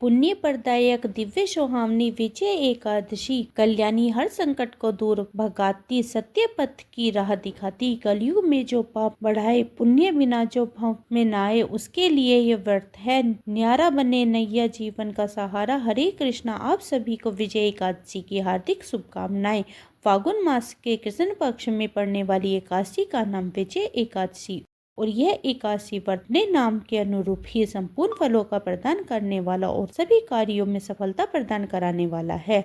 पुण्य प्रदायक दिव्य सुहावनी विजय एकादशी कल्याणी हर संकट को दूर भगाती सत्य पथ की राह दिखाती कलयुग में जो पाप बढ़ाए पुण्य बिना जो भाव में नाए उसके लिए ये व्रत है न्यारा बने नैया जीवन का सहारा। हरे कृष्णा। आप सभी को विजय एकादशी की हार्दिक शुभकामनाएं। फागुन मास के कृष्ण पक्ष में पड़ने वाली एकादशी का नाम विजय एकादशी और यह एकादशी अपने नाम के अनुरूप ही संपूर्ण फलों का प्रदान करने वाला और सभी कार्यों में सफलता प्रदान कराने वाला है।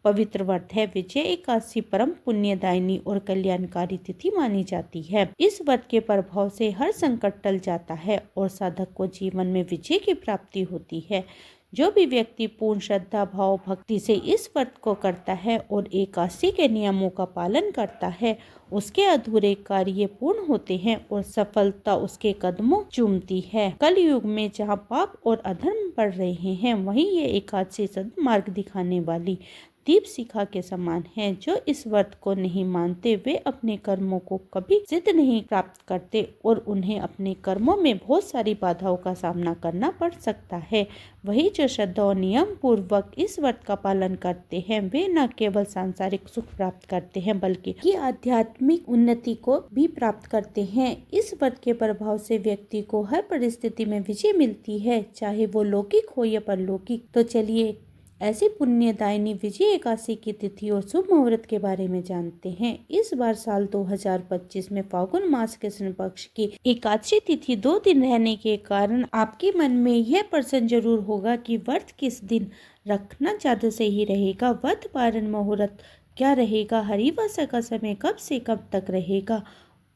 पवित्र व्रत है। विजय एकादशी परम पुण्यदायिनी और कल्याणकारी तिथि मानी जाती है। इस व्रत के प्रभाव से हर संकट टल जाता है और साधक को जीवन में विजय की प्राप्ति होती है। जो भी व्यक्ति पूर्ण श्रद्धा भाव भक्ति से इस व्रत को करता है और एकादशी के नियमों का पालन करता है उसके अधूरे कार्य पूर्ण होते हैं और सफलता उसके कदमों चूमती है। कल युग में जहाँ पाप और अधर्म बढ़ रहे हैं वहीं ये एकादशी सद्मार्ग दिखाने वाली दीप शिखा के समान है। जो इस व्रत को नहीं मानते वे अपने कर्मों को कभी सिद्ध नहीं प्राप्त करते और उन्हें अपने कर्मों में बहुत सारी बाधाओं का सामना करना पड़ सकता है। वही जो श्रद्धा और नियम पूर्वक इस व्रत का पालन करते हैं वे न केवल सांसारिक सुख प्राप्त करते हैं बल्कि की आध्यात्मिक उन्नति को भी प्राप्त करते हैं। इस व्रत के प्रभाव से व्यक्ति को हर परिस्थिति में विजय मिलती है, चाहे वो लौकिक हो या परलौकिक। तो चलिए ऐसी पुण्यदायिनी विजय एकादशी की तिथि और शुभ मुहूर्त के बारे में जानते हैं। इस बार साल 2025 में फागुन मास के कृष्ण पक्ष की एकादशी तिथि 2 दिन रहने के कारण आपके मन में यह प्रश्न जरूर होगा कि व्रत किस दिन रखना ज्यादा सही रहेगा, व्रत पारण मुहूर्त क्या रहेगा, हरिवासा का समय कब से कब तक रहेगा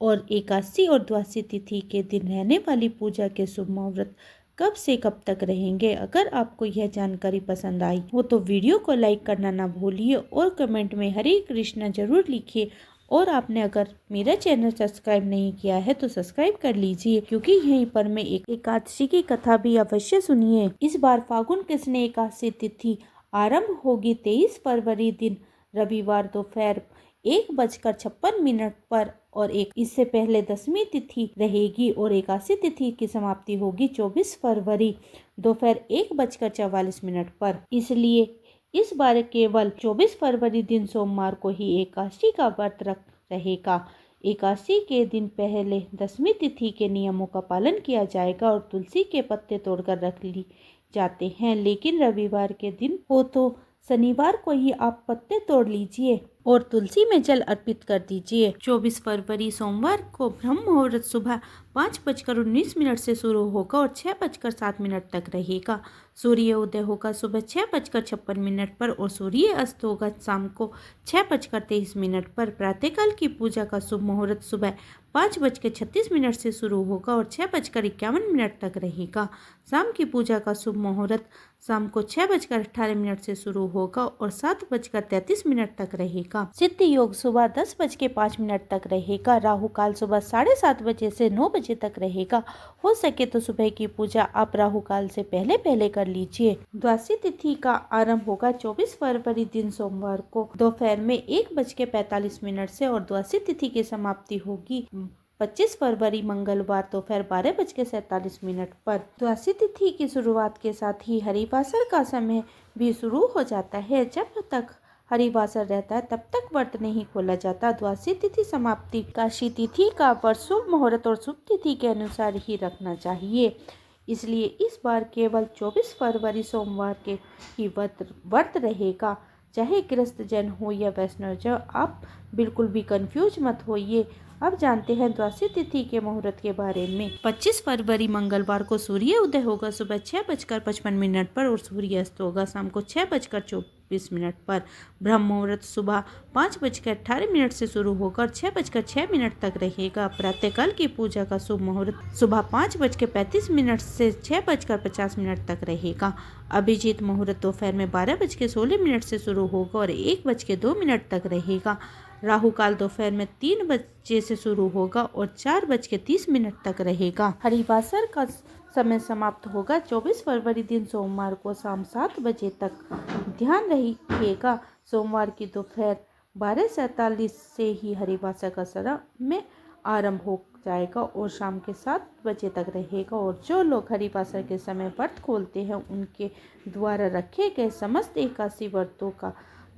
और एकादशी और द्वादशी तिथि के दिन रहने वाली पूजा के शुभ मुहूर्त कब से कब तक रहेंगे। अगर आपको यह जानकारी पसंद आई हो तो वीडियो को लाइक करना ना भूलिए और कमेंट में हरे कृष्णा जरूर लिखिए। और आपने अगर मेरा चैनल सब्सक्राइब नहीं किया है तो सब्सक्राइब कर लीजिए क्योंकि यहीं पर मैं एक एकादशी की कथा भी अवश्य सुनिए। इस बार फागुन कृष्ण एकादशी तिथि आरंभ होगी 23 फरवरी दिन रविवार दोपहर 1:56 पर और इससे पहले 10वीं तिथि रहेगी और एकादशी तिथि की समाप्ति होगी 24 फरवरी दोपहर 1:44 पर। इसलिए इस बार केवल 24 फरवरी दिन सोमवार को ही एकादशी का व्रत रहेगा। एकादशी के दिन पहले 10वीं तिथि के नियमों का पालन किया जाएगा और तुलसी के पत्ते तोड़कर रख ली जाते हैं, लेकिन रविवार के दिन हो तो शनिवार को ही आप पत्ते तोड़ लीजिए और तुलसी में जल अर्पित कर दीजिए। 24 फरवरी सोमवार को ब्रह्म मुहूर्त सुबह 5:19 से शुरू होगा और 6:07 तक रहेगा। सूर्य उदय होगा सुबह 6:56 पर और सूर्य अस्त होगा शाम को 6:23 पर। प्रातःकाल की पूजा का शुभ मुहूर्त सुबह 5:36 से शुरू होगा और 6:51 तक रहेगा। शाम की पूजा का शुभ मुहूर्त शाम को 6:18 से शुरू होगा और 7:33 तक रहेगा। सिद्ध योग सुबह 10:05 तक रहेगा। राहु काल सुबह 7:30 बजे से 9 बजे तक रहेगा। हो सके तो सुबह की पूजा आप राहु काल से पहले कर लीजिए। द्वादशी तिथि का आरंभ होगा 24 फरवरी दिन सोमवार को दोपहर में 1:45 से और द्वादशी तिथि की समाप्ति होगी 25 फरवरी मंगलवार दोपहर 12:47 पर। द्वादशी तिथि की शुरुआत के साथ ही हरिवासर का समय भी शुरू हो जाता है। जब तक हरिवासर रहता है तब तक व्रत नहीं खोला जाता। द्वादशी तिथि समाप्ति एकादशी तिथि का व्रत शुभ मुहूर्त और शुभ तिथि के अनुसार ही रखना चाहिए। इसलिए इस बार केवल 24 फरवरी सोमवार के ही व्रत रहेगा। चाहे गृहस्थ जन हो या वैष्णव जन, आप बिल्कुल भी कंफ्यूज मत होइए। अब जानते हैं द्वादशी तिथि के मुहूर्त के बारे में। 25 फरवरी मंगलवार को सूर्य उदय होगा सुबह 6:55 पर और सूर्य अस्त होगा शाम को 6:24 पर। ब्रह्म मुहूर्त सुबह 5:18 से शुरू होकर 6:06 तक रहेगा। प्रातःकाल की पूजा का शुभ मुहूर्त सुबह 5:35 से 6:50 तक रहेगा। अभिजीत मुहूर्त दोपहर में 12:16 से शुरू होगा और 1:02 तक रहेगा। राहु काल दोपहर में 3 बजे से शुरू होगा और 4:30 तक रहेगा। हरिवासर का समय समाप्त होगा 24 फरवरी दिन सोमवार को शाम 7 बजे तक। ध्यान रखिएगा सोमवार की दोपहर 12:47 से ही हरिवासर का समय आरंभ हो जाएगा और शाम के 7 बजे तक रहेगा। और जो लोग हरिवासर के समय व्रत खोलते हैं उनके द्वारा रखे गए समस्त 81 व्रतों का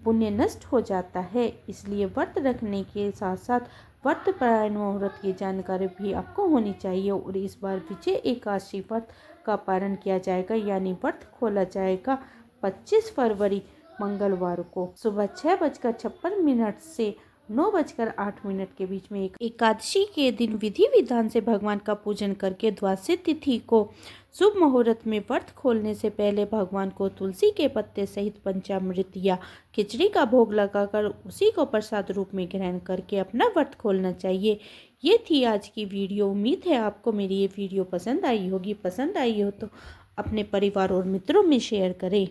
पुण्य नष्ट हो जाता है। इसलिए व्रत रखने के साथ साथ व्रत परायण मुहूर्त की जानकारी भी आपको होनी चाहिए। और इस बार विजय एकादशी व्रत का पारण किया जाएगा, यानी व्रत खोला जाएगा 25 फरवरी मंगलवार को सुबह 6:56 से 9:08 के बीच में। एकादशी के दिन विधि विधान से भगवान का पूजन करके द्वादशी तिथि को शुभ मुहूर्त में व्रत खोलने से पहले भगवान को तुलसी के पत्ते सहित पंचामृत या खिचड़ी का भोग लगाकर उसी को प्रसाद रूप में ग्रहण करके अपना व्रत खोलना चाहिए। ये थी आज की वीडियो। उम्मीद है आपको मेरी ये वीडियो पसंद आई होगी। पसंद आई हो तो अपने परिवार और मित्रों में शेयर करें।